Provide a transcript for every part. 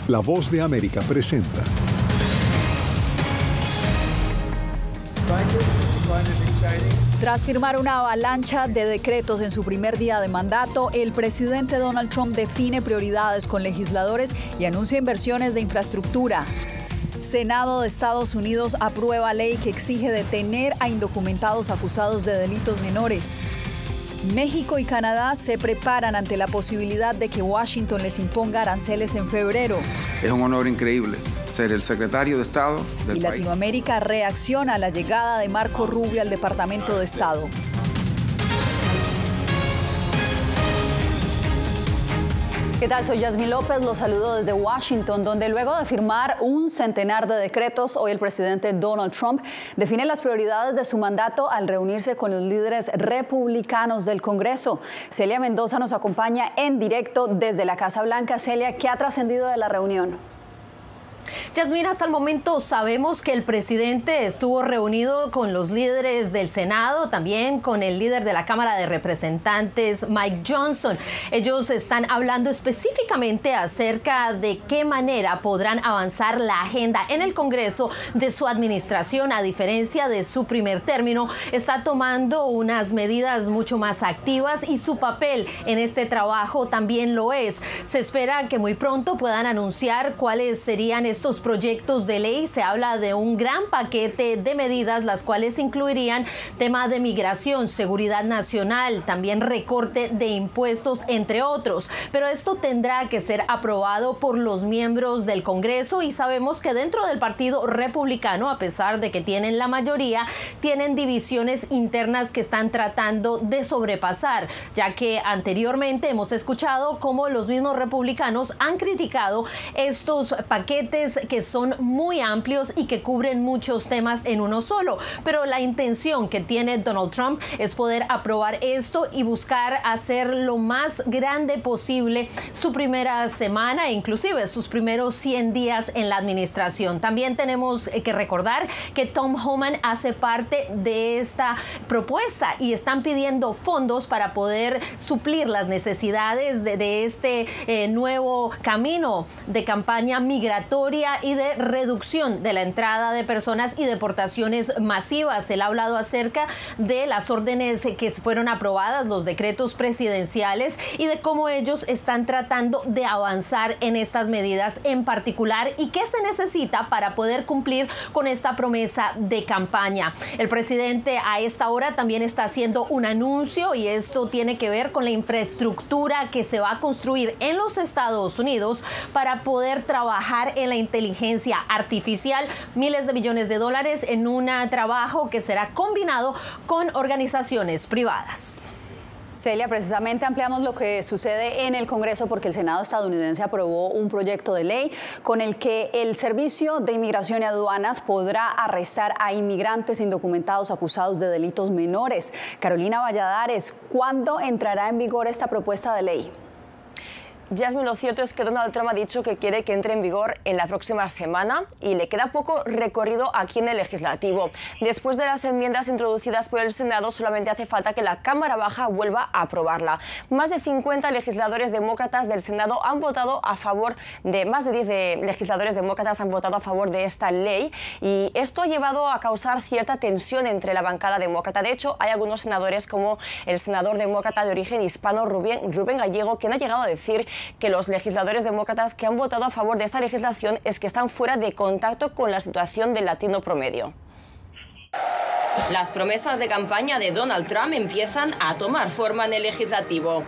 La Voz de América presenta. Tras firmar una avalancha de decretos en su primer día de mandato, el presidente Donald Trump define prioridades con legisladores y anuncia inversiones de infraestructura. Senado de Estados Unidos aprueba ley que exige detener a indocumentados acusados de delitos menores. México y Canadá se preparan ante la posibilidad de que Washington les imponga aranceles en febrero. Es un honor increíble ser el secretario de Estado del país. Y Latinoamérica reacciona a la llegada de Marco Rubio al Departamento de Estado. ¿Qué tal? Soy Yasmín López, los saludo desde Washington, donde luego de firmar un centenar de decretos, hoy el presidente Donald Trump define las prioridades de su mandato al reunirse con los líderes republicanos del Congreso. Celia Mendoza nos acompaña en directo desde la Casa Blanca. Celia, ¿qué ha trascendido de la reunión? Yasmín, hasta el momento sabemos que el presidente estuvo reunido con los líderes del Senado, también con el líder de la Cámara de Representantes, Mike Johnson. Ellos están hablando específicamente acerca de qué manera podrán avanzar la agenda en el Congreso de su administración. A diferencia de su primer término, está tomando unas medidas mucho más activas y su papel en este trabajo también lo es. Se espera que muy pronto puedan anunciar cuáles serían estos proyectos de ley. Se habla de un gran paquete de medidas, las cuales incluirían tema de migración, seguridad nacional, también recorte de impuestos, entre otros. Pero esto tendrá que ser aprobado por los miembros del Congreso y sabemos que dentro del Partido Republicano, a pesar de que tienen la mayoría, tienen divisiones internas que están tratando de sobrepasar, ya que anteriormente hemos escuchado cómo los mismos republicanos han criticado estos paquetes que son muy amplios y que cubren muchos temas en uno solo. Pero la intención que tiene Donald Trump es poder aprobar esto y buscar hacer lo más grande posible su primera semana, inclusive sus primeros 100 días en la administración. También tenemos que recordar que Tom Homan hace parte de esta propuesta y están pidiendo fondos para poder suplir las necesidades de este nuevo camino de campaña migratoria y de reducción de la entrada de personas y deportaciones masivas. Él ha hablado acerca de las órdenes que fueron aprobadas, los decretos presidenciales y de cómo ellos están tratando de avanzar en estas medidas en particular y qué se necesita para poder cumplir con esta promesa de campaña. El presidente a esta hora también está haciendo un anuncio y esto tiene que ver con la infraestructura que se va a construir en los Estados Unidos para poder trabajar en la inteligencia artificial, miles de millones de dólares en un trabajo que será combinado con organizaciones privadas. Celia, precisamente ampliamos lo que sucede en el Congreso porque el Senado estadounidense aprobó un proyecto de ley con el que el Servicio de Inmigración y Aduanas podrá arrestar a inmigrantes indocumentados acusados de delitos menores. Carolina Valladares, ¿cuándo entrará en vigor esta propuesta de ley? Yasmín, lo cierto es que Donald Trump ha dicho que quiere que entre en vigor en la próxima semana y le queda poco recorrido aquí en el legislativo. Después de las enmiendas introducidas por el Senado, solamente hace falta que la Cámara Baja vuelva a aprobarla. Más de 50 legisladores demócratas del Senado han votado a favor de, más de 10 legisladores demócratas han votado a favor de esta ley y esto ha llevado a causar cierta tensión entre la bancada demócrata. De hecho, hay algunos senadores como el senador demócrata de origen hispano Rubén Gallego, quien ha llegado a decir que los legisladores demócratas que han votado a favor de esta legislación es que están fuera de contacto con la situación del latino promedio. Las promesas de campaña de Donald Trump empiezan a tomar forma en el legislativo.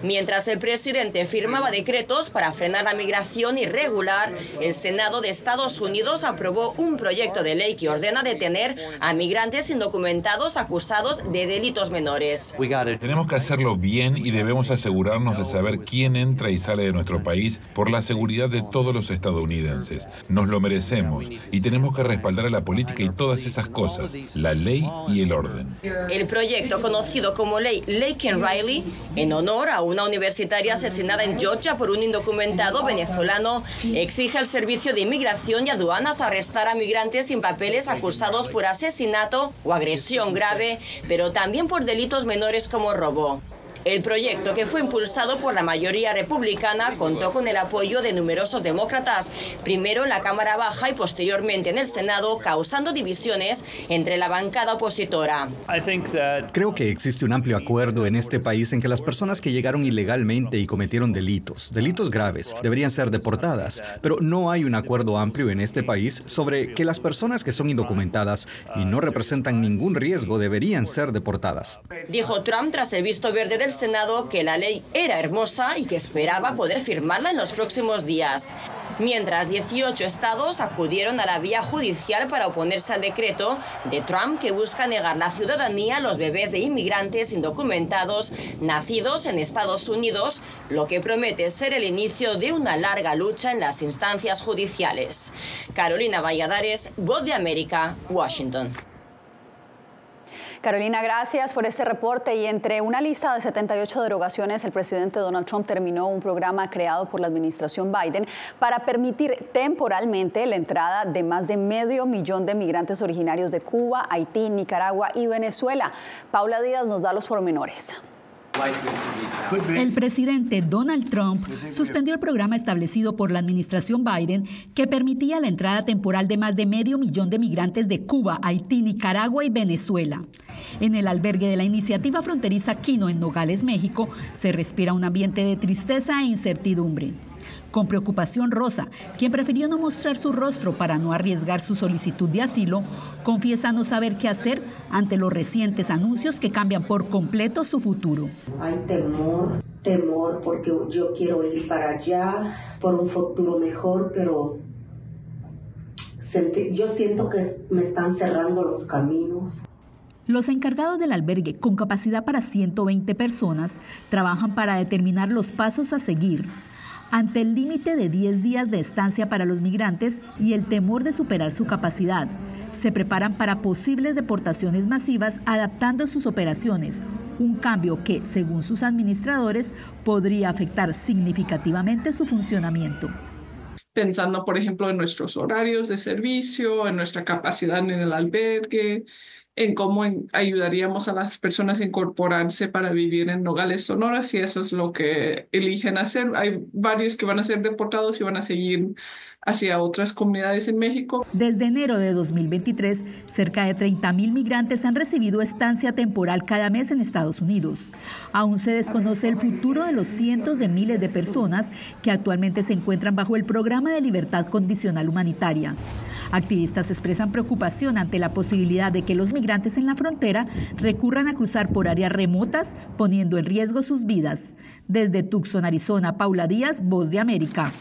Mientras el presidente firmaba decretos para frenar la migración irregular, el Senado de Estados Unidos aprobó un proyecto de ley que ordena detener a migrantes indocumentados acusados de delitos menores. Tenemos que hacerlo bien y debemos asegurarnos de saber quién entra y sale de nuestro país por la seguridad de todos los estadounidenses. Nos lo merecemos y tenemos que respaldar a la política y todas esas cosas, la ley y el orden. El proyecto, conocido como ley Laken Riley, en honor a una universitaria asesinada en Georgia por un indocumentado venezolano, exige al Servicio de Inmigración y Aduanas arrestar a migrantes sin papeles acusados por asesinato o agresión grave, pero también por delitos menores como robo. El proyecto, que fue impulsado por la mayoría republicana, contó con el apoyo de numerosos demócratas, primero en la Cámara Baja y posteriormente en el Senado, causando divisiones entre la bancada opositora. Creo que existe un amplio acuerdo en este país en que las personas que llegaron ilegalmente y cometieron delitos graves, deberían ser deportadas, pero no hay un acuerdo amplio en este país sobre que las personas que son indocumentadas y no representan ningún riesgo deberían ser deportadas. Dijo Trump tras el visto verde del Senado que la ley era hermosa y que esperaba poder firmarla en los próximos días. Mientras 18 estados acudieron a la vía judicial para oponerse al decreto de Trump que busca negar la ciudadanía a los bebés de inmigrantes indocumentados nacidos en Estados Unidos, lo que promete ser el inicio de una larga lucha en las instancias judiciales. Carolina Valladares, Voz de América, Washington. Carolina, gracias por este reporte. Y entre una lista de 78 derogaciones, el presidente Donald Trump terminó un programa creado por la administración Biden para permitir temporalmente la entrada de más de 500,000 de migrantes originarios de Cuba, Haití, Nicaragua y Venezuela. Paula Díaz nos da los pormenores. El presidente Donald Trump suspendió el programa establecido por la administración Biden que permitía la entrada temporal de más de 500,000 de migrantes de Cuba, Haití, Nicaragua y Venezuela. En el albergue de la iniciativa fronteriza Quino en Nogales, México, se respira un ambiente de tristeza e incertidumbre. Con preocupación, Rosa, quien prefirió no mostrar su rostro para no arriesgar su solicitud de asilo, confiesa no saber qué hacer ante los recientes anuncios que cambian por completo su futuro. Hay temor porque yo quiero ir para allá por un futuro mejor, pero yo siento que me están cerrando los caminos. Los encargados del albergue, con capacidad para 120 personas, trabajan para determinar los pasos a seguir. Ante el límite de 10 días de estancia para los migrantes y el temor de superar su capacidad, se preparan para posibles deportaciones masivas adaptando sus operaciones, un cambio que, según sus administradores, podría afectar significativamente su funcionamiento. Pensando, por ejemplo, en nuestros horarios de servicio, en nuestra capacidad en el albergue, en cómo ayudaríamos a las personas a incorporarse para vivir en Nogales, Sonora, si eso es lo que eligen hacer. Hay varios que van a ser deportados y van a seguir hacia otras comunidades en México. Desde enero de 2023, cerca de 30,000 migrantes han recibido estancia temporal cada mes en Estados Unidos. Aún se desconoce el futuro de los cientos de miles de personas que actualmente se encuentran bajo el programa de libertad condicional humanitaria. Activistas expresan preocupación ante la posibilidad de que los migrantes en la frontera recurran a cruzar por áreas remotas, poniendo en riesgo sus vidas. Desde Tucson, Arizona, Paula Díaz, Voz de América.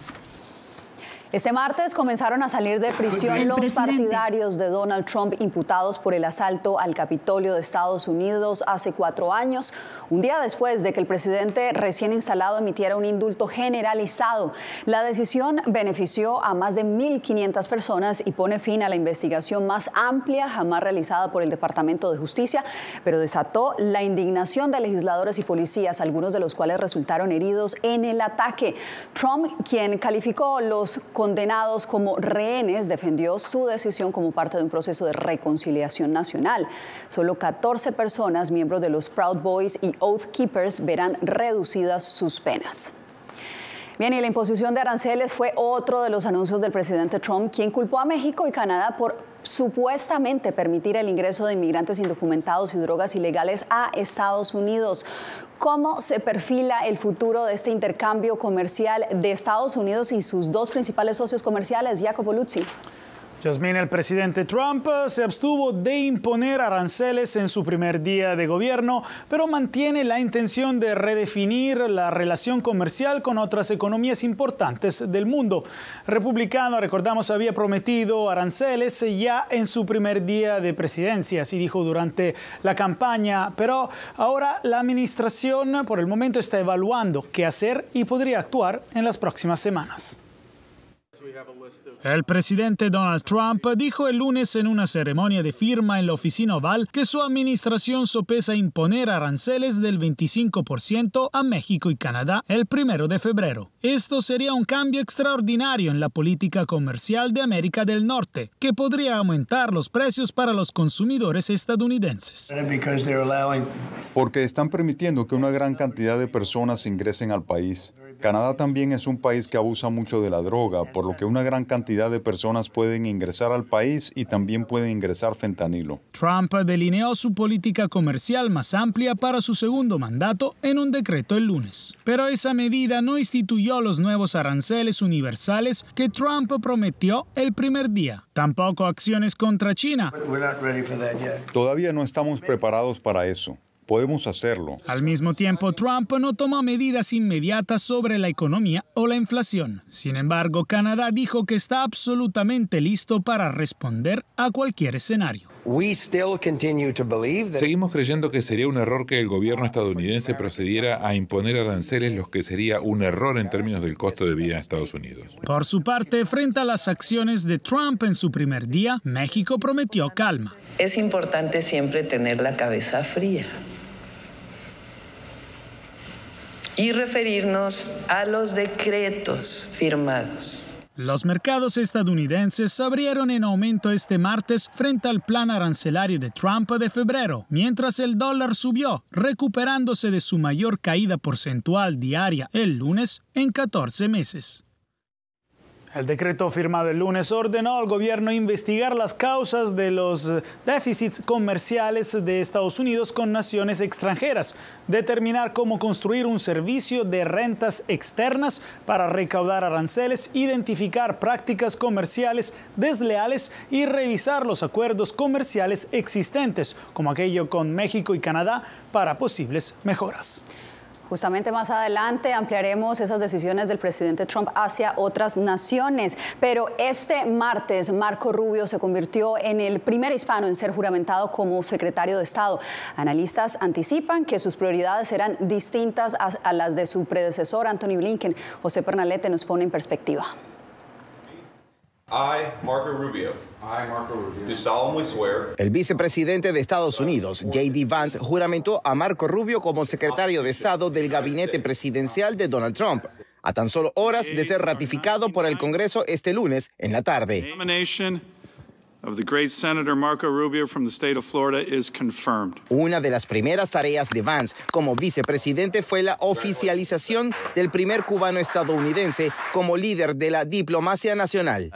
Este martes comenzaron a salir de prisión los partidarios de Donald Trump imputados por el asalto al Capitolio de Estados Unidos hace 4 años, un día después de que el presidente recién instalado emitiera un indulto generalizado. La decisión benefició a más de 1,500 personas y pone fin a la investigación más amplia jamás realizada por el Departamento de Justicia, pero desató la indignación de legisladores y policías, algunos de los cuales resultaron heridos en el ataque. Trump, quien calificó los condenados como rehenes, defendió su decisión como parte de un proceso de reconciliación nacional. Solo 14 personas, miembros de los Proud Boys y Oath Keepers, verán reducidas sus penas. Bien, y la imposición de aranceles fue otro de los anuncios del presidente Trump, quien culpó a México y Canadá por supuestamente permitir el ingreso de inmigrantes indocumentados y drogas ilegales a Estados Unidos. ¿Cómo se perfila el futuro de este intercambio comercial de Estados Unidos y sus dos principales socios comerciales? Jacopo Luzzi. Yasmín, el presidente Trump se abstuvo de imponer aranceles en su primer día de gobierno, pero mantiene la intención de redefinir la relación comercial con otras economías importantes del mundo. El republicano, recordamos, había prometido aranceles ya en su primer día de presidencia, así dijo durante la campaña, pero ahora la administración por el momento está evaluando qué hacer y podría actuar en las próximas semanas. El presidente Donald Trump dijo el lunes en una ceremonia de firma en la oficina Oval que su administración sopesa imponer aranceles del 25% a México y Canadá el 1 de febrero. Esto sería un cambio extraordinario en la política comercial de América del Norte, que podría aumentar los precios para los consumidores estadounidenses. Porque están permitiendo que una gran cantidad de personas ingresen al país. Canadá también es un país que abusa mucho de la droga, por lo que una gran cantidad de personas pueden ingresar al país y también pueden ingresar fentanilo. Trump delineó su política comercial más amplia para su segundo mandato en un decreto el lunes. Pero esa medida no instituyó los nuevos aranceles universales que Trump prometió el primer día. Tampoco acciones contra China. Todavía no estamos preparados para eso. Podemos hacerlo. Al mismo tiempo, Trump no tomó medidas inmediatas sobre la economía o la inflación. Sin embargo, Canadá dijo que está absolutamente listo para responder a cualquier escenario. Seguimos creyendo que sería un error que el gobierno estadounidense procediera a imponer aranceles, lo que sería un error en términos del costo de vida en Estados Unidos. Por su parte, frente a las acciones de Trump en su primer día, México prometió calma. Es importante siempre tener la cabeza fría y referirnos a los decretos firmados. Los mercados estadounidenses se abrieron en aumento este martes frente al plan arancelario de Trump de febrero, mientras el dólar subió, recuperándose de su mayor caída porcentual diaria el lunes en 14 meses. El decreto firmado el lunes ordenó al gobierno investigar las causas de los déficits comerciales de Estados Unidos con naciones extranjeras, determinar cómo construir un servicio de rentas externas para recaudar aranceles, identificar prácticas comerciales desleales y revisar los acuerdos comerciales existentes, como aquello con México y Canadá, para posibles mejoras. Justamente más adelante ampliaremos esas decisiones del presidente Trump hacia otras naciones. Pero este martes, Marco Rubio se convirtió en el primer hispano en ser juramentado como secretario de Estado. Analistas anticipan que sus prioridades serán distintas a las de su predecesor, Anthony Blinken. José Pernalete nos pone en perspectiva. El vicepresidente de Estados Unidos, J.D. Vance, juramentó a Marco Rubio como secretario de Estado del gabinete presidencial de Donald Trump, a tan solo horas de ser ratificado por el Congreso este lunes en la tarde. Una de las primeras tareas de Vance como vicepresidente fue la oficialización del primer cubano estadounidense como líder de la diplomacia nacional.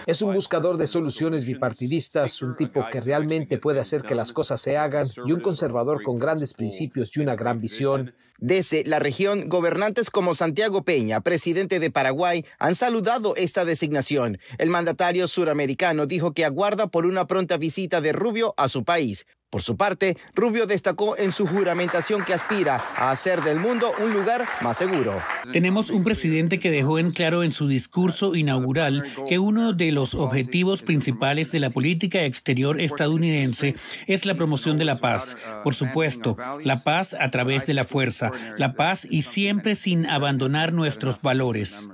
Es un buscador de soluciones bipartidistas, un tipo que realmente puede hacer que las cosas se hagan y un conservador con grandes principios y una gran visión. Desde la región, gobernantes como Santiago Peña, presidente de Paraguay, han saludado esta designación. El mandatario suramericano dijo que aguarda por una pronta visita de Rubio a su país. Por su parte, Rubio destacó en su juramentación que aspira a hacer del mundo un lugar más seguro. Tenemos un presidente que dejó en claro en su discurso inaugural que uno de los objetivos principales de la política exterior estadounidense es la promoción de la paz. Por supuesto, la paz a través de la fuerza, la paz y siempre sin abandonar nuestros valores.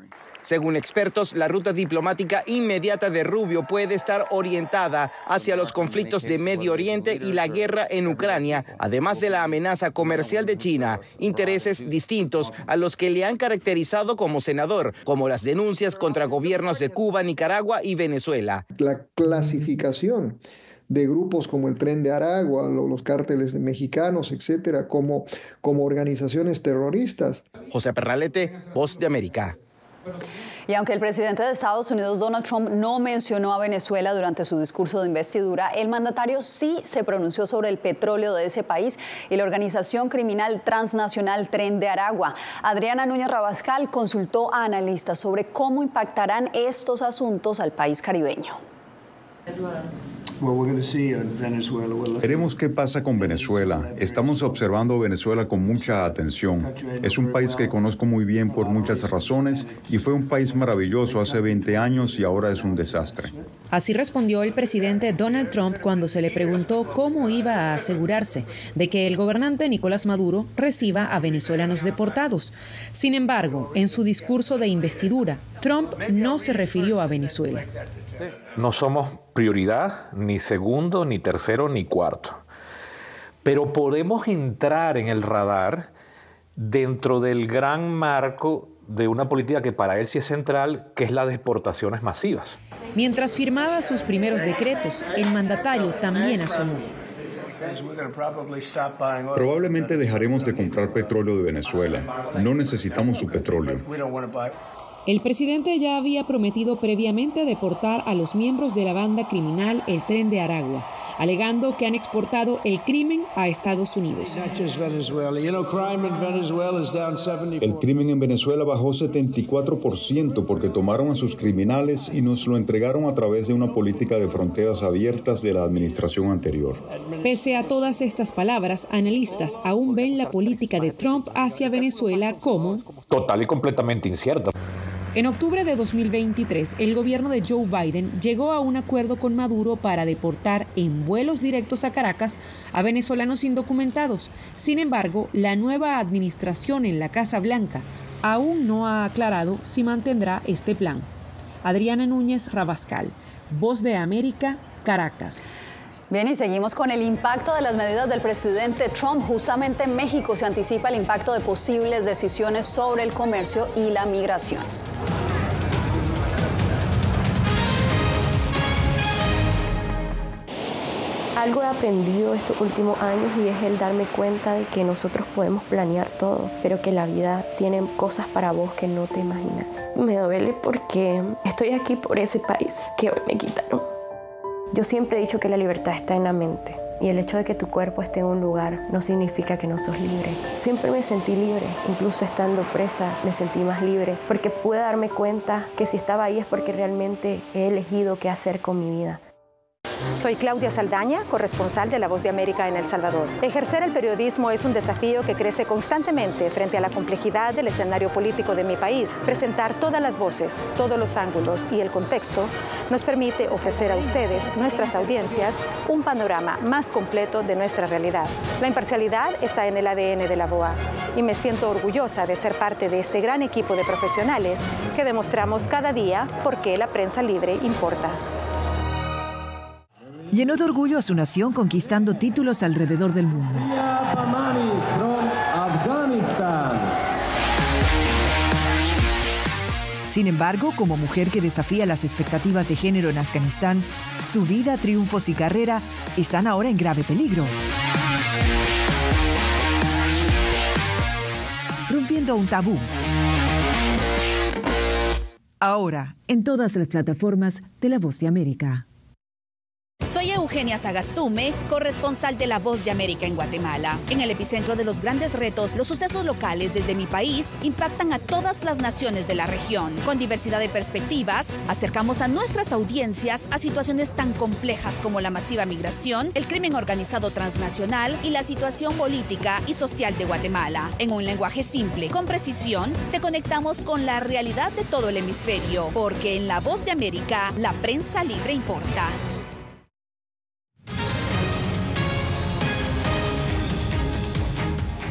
Según expertos, la ruta diplomática inmediata de Rubio puede estar orientada hacia los conflictos de Medio Oriente y la guerra en Ucrania, además de la amenaza comercial de China, intereses distintos a los que le han caracterizado como senador, como las denuncias contra gobiernos de Cuba, Nicaragua y Venezuela. La clasificación de grupos como el Tren de Aragua, los cárteles mexicanos, etcétera, como organizaciones terroristas. José Pernalete, Voz de América. Y aunque el presidente de Estados Unidos, Donald Trump, no mencionó a Venezuela durante su discurso de investidura, el mandatario sí se pronunció sobre el petróleo de ese país y la organización criminal transnacional Tren de Aragua. Adriana Núñez Rabascal consultó a analistas sobre cómo impactarán estos asuntos al país caribeño. Veremos qué pasa con Venezuela. Estamos observando Venezuela con mucha atención. Es un país que conozco muy bien por muchas razones y fue un país maravilloso hace 20 años y ahora es un desastre. Así respondió el presidente Donald Trump cuando se le preguntó cómo iba a asegurarse de que el gobernante Nicolás Maduro reciba a venezolanos deportados. Sin embargo, en su discurso de investidura, Trump no se refirió a Venezuela. No somos prioridad, ni segundo, ni tercero, ni cuarto. Pero podemos entrar en el radar dentro del gran marco de una política que para él sí es central, que es las deportaciones masivas. Mientras firmaba sus primeros decretos, el mandatario también asomó. Probablemente dejaremos de comprar petróleo de Venezuela. No necesitamos su petróleo. El presidente ya había prometido previamente deportar a los miembros de la banda criminal El Tren de Aragua, alegando que han exportado el crimen a Estados Unidos. El crimen en Venezuela bajó 74% porque tomaron a sus criminales y nos lo entregaron a través de una política de fronteras abiertas de la administración anterior. Pese a todas estas palabras, analistas aún ven la política de Trump hacia Venezuela como total y completamente incierta. En octubre de 2023, el gobierno de Joe Biden llegó a un acuerdo con Maduro para deportar en vuelos directos a Caracas a venezolanos indocumentados. Sin embargo, la nueva administración en la Casa Blanca aún no ha aclarado si mantendrá este plan. Adriana Núñez Rabascal, Voz de América, Caracas. Bien, y seguimos con el impacto de las medidas del presidente Trump. Justamente en México se anticipa el impacto de posibles decisiones sobre el comercio y la migración. Algo he aprendido estos últimos años y es el darme cuenta de que nosotros podemos planear todo, pero que la vida tiene cosas para vos que no te imaginas. Me duele porque estoy aquí por ese país que hoy me quitaron. Yo siempre he dicho que la libertad está en la mente y el hecho de que tu cuerpo esté en un lugar no significa que no sos libre. Siempre me sentí libre, incluso estando presa me sentí más libre porque pude darme cuenta que si estaba ahí es porque realmente he elegido qué hacer con mi vida. Soy Claudia Saldaña, corresponsal de La Voz de América en El Salvador. Ejercer el periodismo es un desafío que crece constantemente frente a la complejidad del escenario político de mi país. Presentar todas las voces, todos los ángulos y el contexto nos permite ofrecer a ustedes, nuestras audiencias, un panorama más completo de nuestra realidad. La imparcialidad está en el ADN de la VOA y me siento orgullosa de ser parte de este gran equipo de profesionales que demostramos cada día por qué la prensa libre importa. Llenó de orgullo a su nación conquistando títulos alrededor del mundo. Sin embargo, como mujer que desafía las expectativas de género en Afganistán, su vida, triunfos y carrera están ahora en grave peligro. Rompiendo un tabú. Ahora, en todas las plataformas de La Voz de América. Soy Eugenia Sagastume, corresponsal de La Voz de América en Guatemala. En el epicentro de los grandes retos, los sucesos locales desde mi país impactan a todas las naciones de la región. Con diversidad de perspectivas, acercamos a nuestras audiencias a situaciones tan complejas como la masiva migración, el crimen organizado transnacional y la situación política y social de Guatemala. En un lenguaje simple, con precisión, te conectamos con la realidad de todo el hemisferio, porque en La Voz de América, la prensa libre importa.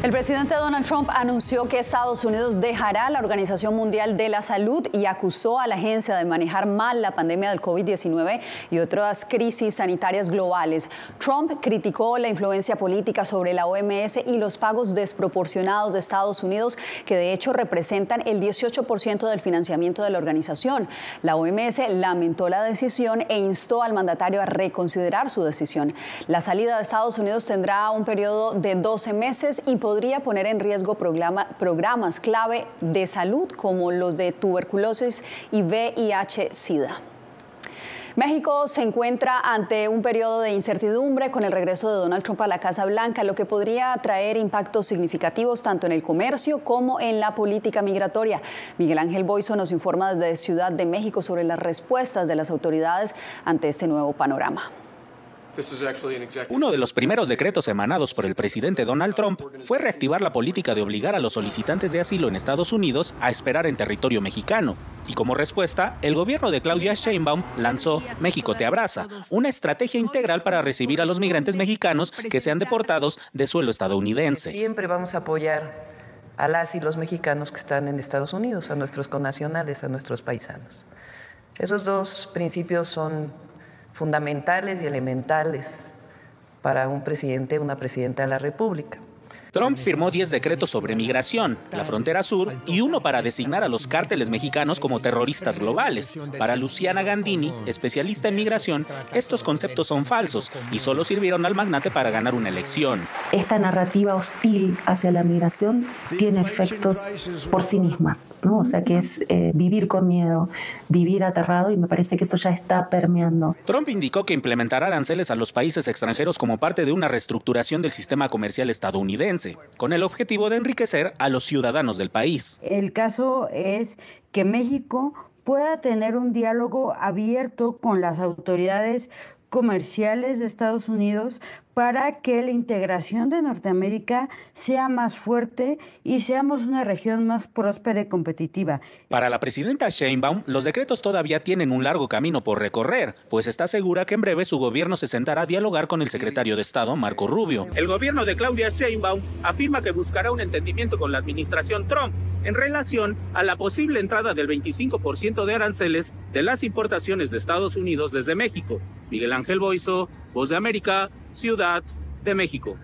El presidente Donald Trump anunció que Estados Unidos dejará la Organización Mundial de la Salud y acusó a la agencia de manejar mal la pandemia del COVID-19 y otras crisis sanitarias globales. Trump criticó la influencia política sobre la OMS y los pagos desproporcionados de Estados Unidos, que de hecho representan el 18% del financiamiento de la organización. La OMS lamentó la decisión e instó al mandatario a reconsiderar su decisión. La salida de Estados Unidos tendrá un periodo de 12 meses y podría poner en riesgo programas clave de salud como los de tuberculosis y VIH-Sida. México se encuentra ante un periodo de incertidumbre con el regreso de Donald Trump a la Casa Blanca, lo que podría traer impactos significativos tanto en el comercio como en la política migratoria. Miguel Ángel Boiso nos informa desde Ciudad de México sobre las respuestas de las autoridades ante este nuevo panorama. Uno de los primeros decretos emanados por el presidente Donald Trump fue reactivar la política de obligar a los solicitantes de asilo en Estados Unidos a esperar en territorio mexicano. Y como respuesta, el gobierno de Claudia Sheinbaum lanzó México te abraza, una estrategia integral para recibir a los migrantes mexicanos que sean deportados de suelo estadounidense. Siempre vamos a apoyar a las y los mexicanos que están en Estados Unidos, a nuestros connacionales, a nuestros paisanos. Esos dos principios son fundamentales y elementales para un presidente, una presidenta de la República. Trump firmó 10 decretos sobre migración, la frontera sur y uno para designar a los cárteles mexicanos como terroristas globales. Para Luciana Gandini, especialista en migración, estos conceptos son falsos y solo sirvieron al magnate para ganar una elección. Esta narrativa hostil hacia la migración tiene efectos por sí mismas, ¿no? O sea que es vivir con miedo, vivir aterrado, y me parece que eso ya está permeando. Trump indicó que implementará aranceles a los países extranjeros como parte de una reestructuración del sistema comercial estadounidense, con el objetivo de enriquecer a los ciudadanos del país. El caso es que México pueda tener un diálogo abierto con las autoridades comerciales de Estados Unidos para que la integración de Norteamérica sea más fuerte y seamos una región más próspera y competitiva. Para la presidenta Sheinbaum, los decretos todavía tienen un largo camino por recorrer, pues está segura que en breve su gobierno se sentará a dialogar con el secretario de Estado, Marco Rubio. El gobierno de Claudia Sheinbaum afirma que buscará un entendimiento con la administración Trump en relación a la posible entrada del 25% de aranceles de las importaciones de Estados Unidos desde México. Miguel Ángel Boiso, Voz de América, Ciudad de México.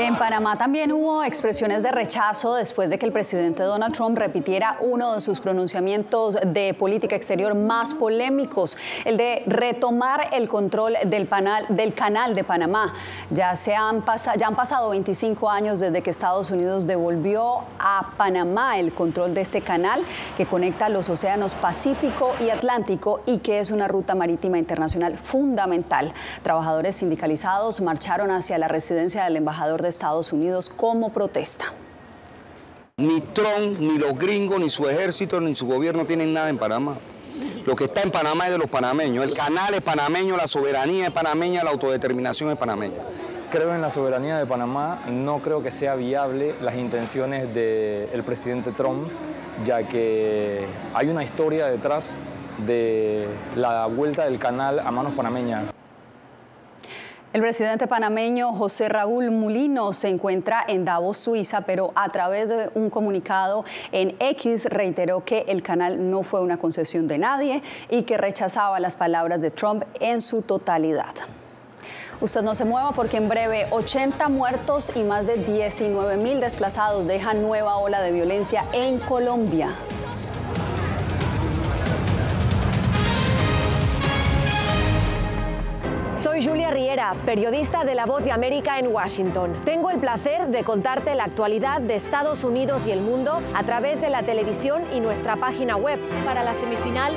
En Panamá también hubo expresiones de rechazo después de que el presidente Donald Trump repitiera uno de sus pronunciamientos de política exterior más polémicos, el de retomar el control del canal de Panamá. Ya han pasado 25 años desde que Estados Unidos devolvió a Panamá el control de este canal que conecta los océanos Pacífico y Atlántico y que es una ruta marítima internacional fundamental. Trabajadores sindicalizados marcharon hacia la residencia del embajador de Estados Unidos como protesta. Ni Trump, ni los gringos, ni su ejército, ni su gobierno tienen nada en Panamá. Lo que está en Panamá es de los panameños. El canal es panameño, la soberanía es panameña, la autodeterminación es panameña. Creo en la soberanía de Panamá. No creo que sea viable las intenciones del presidente Trump, ya que hay una historia detrás de la vuelta del canal a manos panameñas. El presidente panameño José Raúl Mulino se encuentra en Davos, Suiza, pero a través de un comunicado en X reiteró que el canal no fue una concesión de nadie y que rechazaba las palabras de Trump en su totalidad. Usted no se mueva porque en breve 80 muertos y más de 19.000 desplazados dejan nueva ola de violencia en Colombia. Soy Julia Riera, periodista de La Voz de América en Washington. Tengo el placer de contarte la actualidad de Estados Unidos y el mundo a través de la televisión y nuestra página web. Para la semifinal,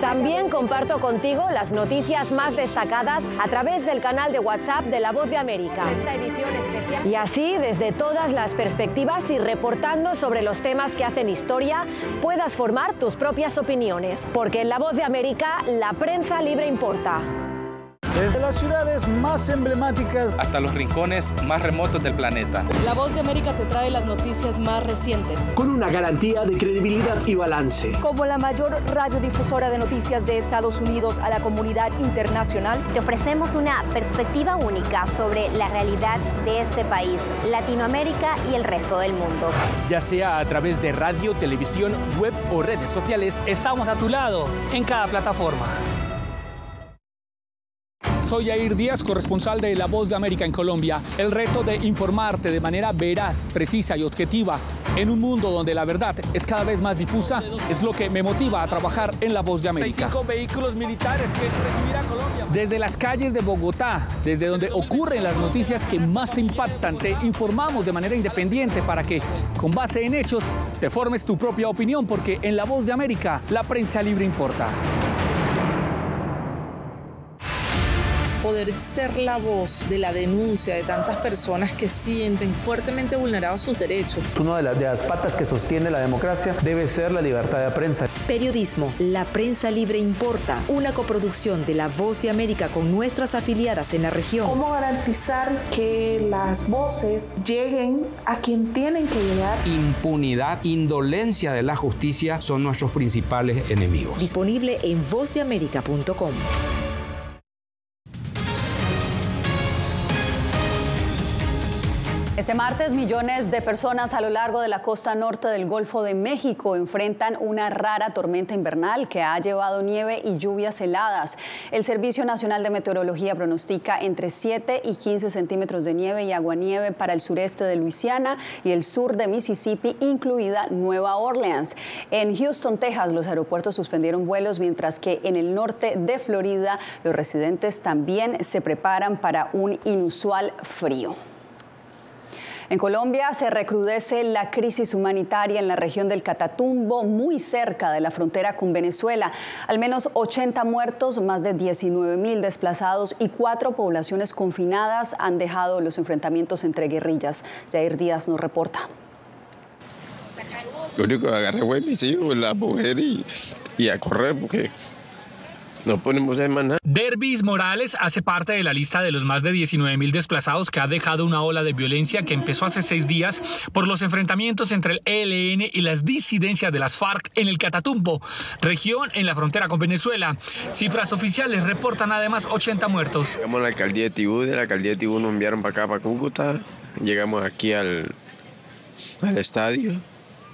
también comparto contigo las noticias más destacadas a través del canal de WhatsApp de La Voz de América. Esta edición especial. Y así, desde todas las perspectivas y reportando sobre los temas que hacen historia, puedas formar tus propias opiniones. Porque en La Voz de América, la prensa libre importa. Desde las ciudades más emblemáticas hasta los rincones más remotos del planeta. La Voz de América te trae las noticias más recientes. Con una garantía de credibilidad y balance. Como la mayor radiodifusora de noticias de Estados Unidos a la comunidad internacional, te ofrecemos una perspectiva única sobre la realidad de este país, Latinoamérica y el resto del mundo. Ya sea a través de radio, televisión, web o redes sociales, estamos a tu lado en cada plataforma. Soy Yair Díaz, corresponsal de La Voz de América en Colombia. El reto de informarte de manera veraz, precisa y objetiva en un mundo donde la verdad es cada vez más difusa es lo que me motiva a trabajar en La Voz de América. 5 vehículos militares que recibirá Colombia. Desde las calles de Bogotá, desde donde ocurren las noticias que más te impactan, te informamos de manera independiente para que, con base en hechos, te formes tu propia opinión, porque en La Voz de América la prensa libre importa. poder ser la voz de la denuncia de tantas personas que sienten fuertemente vulnerados sus derechos. Una de las patas que sostiene la democracia debe ser la libertad de prensa. Periodismo, La Prensa Libre Importa, una coproducción de La Voz de América con nuestras afiliadas en la región. ¿Cómo garantizar que las voces lleguen a quien tienen que llegar? Impunidad, indolencia de la justicia son nuestros principales enemigos. Disponible en vozdeamerica.com. Este martes, millones de personas a lo largo de la costa norte del Golfo de México enfrentan una rara tormenta invernal que ha llevado nieve y lluvias heladas. El Servicio Nacional de Meteorología pronostica entre 7 y 15 centímetros de nieve y aguanieve para el sureste de Luisiana y el sur de Mississippi, incluida Nueva Orleans. En Houston, Texas, los aeropuertos suspendieron vuelos, mientras que en el norte de Florida, los residentes también se preparan para un inusual frío. En Colombia se recrudece la crisis humanitaria en la región del Catatumbo, muy cerca de la frontera con Venezuela. Al menos 80 muertos, más de 19.000 desplazados y 4 poblaciones confinadas han dejado los enfrentamientos entre guerrillas. Jair Díaz nos reporta. Lo único que agarré fue mis hijos, la mujer y a correr porque no ponemos en maná. Dervis Morales hace parte de la lista de los más de 19.000 desplazados que ha dejado una ola de violencia que empezó hace 6 días por los enfrentamientos entre el ELN y las disidencias de las FARC en el Catatumbo, región en la frontera con Venezuela. Cifras oficiales reportan además 80 muertos. Llegamos a la alcaldía de Tibú nos enviaron para acá, para Cúcuta. Llegamos aquí al estadio.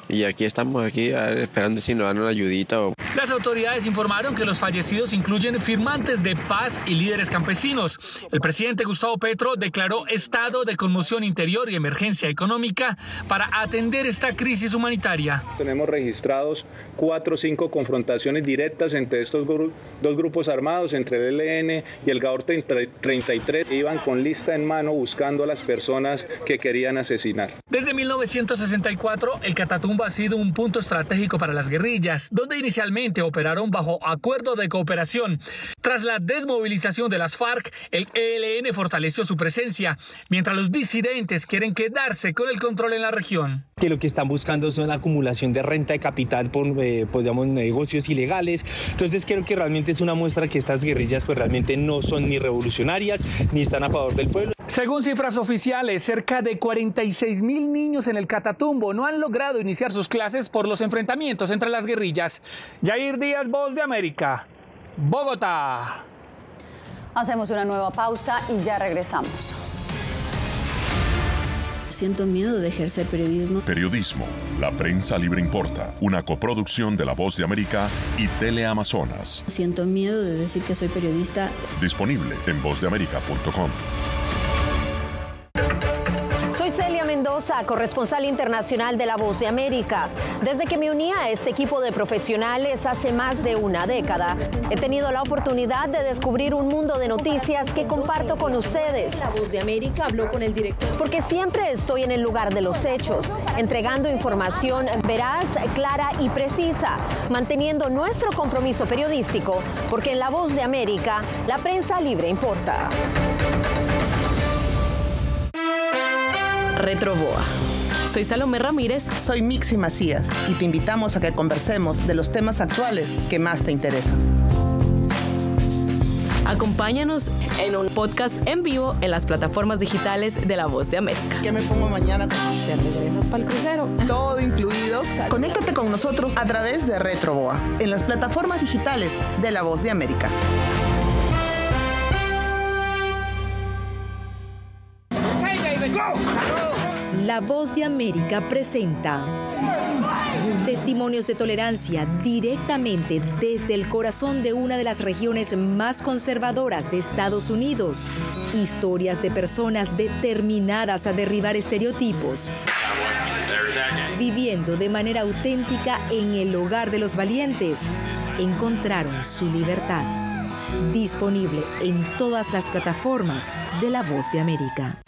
Y aquí estamos esperando si nos dan una ayudita. Las autoridades informaron que los fallecidos incluyen firmantes de paz y líderes campesinos. El presidente Gustavo Petro declaró estado de conmoción interior y emergencia económica para atender esta crisis humanitaria. Tenemos registrados 4 o 5 confrontaciones directas entre estos dos grupos armados, entre el ELN y el GAOR 33. Iban con lista en mano buscando a las personas que querían asesinar. Desde 1964, el Catatumbo ha sido un punto estratégico para las guerrillas, donde inicialmente operaron bajo acuerdo de cooperación. Tras la desmovilización de las FARC, el ELN fortaleció su presencia, mientras los disidentes quieren quedarse con el control en la región. Que lo que están buscando son la acumulación de renta de capital por negocios ilegales. Entonces creo que realmente es una muestra que estas guerrillas pues realmente no son ni revolucionarias ni están a favor del pueblo. Según cifras oficiales, cerca de 46.000 niños en el Catatumbo no han logrado iniciar sus clases por los enfrentamientos entre las guerrillas. Jair Díaz, Voz de América, Bogotá. Hacemos una nueva pausa y ya regresamos. Siento miedo de ejercer periodismo. Periodismo, La Prensa Libre Importa, una coproducción de La Voz de América y Teleamazonas. Siento miedo de decir que soy periodista. Disponible en vozdeamerica.com. Soy Celia Mendoza, corresponsal internacional de La Voz de América. Desde que me uní a este equipo de profesionales hace más de una década, he tenido la oportunidad de descubrir un mundo de noticias que comparto con ustedes. La Voz de América habló con el director. Porque siempre estoy en el lugar de los hechos, entregando información veraz, clara y precisa, manteniendo nuestro compromiso periodístico, porque en La Voz de América, la prensa libre importa. Retroboa. Soy Salomé Ramírez. Soy Mixi Macías y te invitamos a que conversemos de los temas actuales que más te interesan. Acompáñanos en un podcast en vivo en las plataformas digitales de La Voz de América. ¿Qué me pongo mañana? ¿Te regresas para el crucero? Todo incluido. Conéctate con nosotros a través de Retroboa en las plataformas digitales de La Voz de América. La Voz de América presenta testimonios de tolerancia directamente desde el corazón de una de las regiones más conservadoras de Estados Unidos. Historias de personas determinadas a derribar estereotipos, viviendo de manera auténtica en el hogar de los valientes. Encontraron su libertad. Disponible en todas las plataformas de La Voz de América.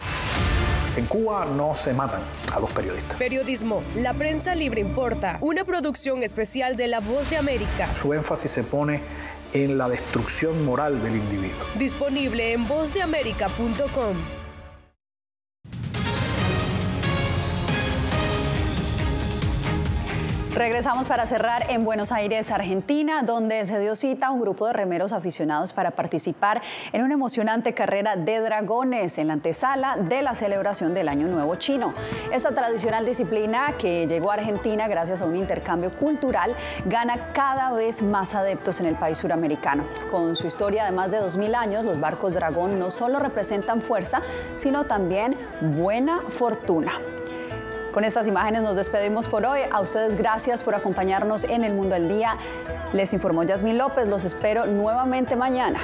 En Cuba no se matan a los periodistas. Periodismo, La Prensa Libre Importa, una producción especial de La Voz de América. Su énfasis se pone en la destrucción moral del individuo. Disponible en vozdeamerica.com. Regresamos para cerrar en Buenos Aires, Argentina, donde se dio cita a un grupo de remeros aficionados para participar en una emocionante carrera de dragones en la antesala de la celebración del Año Nuevo Chino. Esta tradicional disciplina, que llegó a Argentina gracias a un intercambio cultural, gana cada vez más adeptos en el país suramericano. Con su historia de más de 2000 años, los barcos dragón no solo representan fuerza, sino también buena fortuna. Con estas imágenes nos despedimos por hoy. A ustedes gracias por acompañarnos en El Mundo al Día. Les informó Yasmín López. Los espero nuevamente mañana.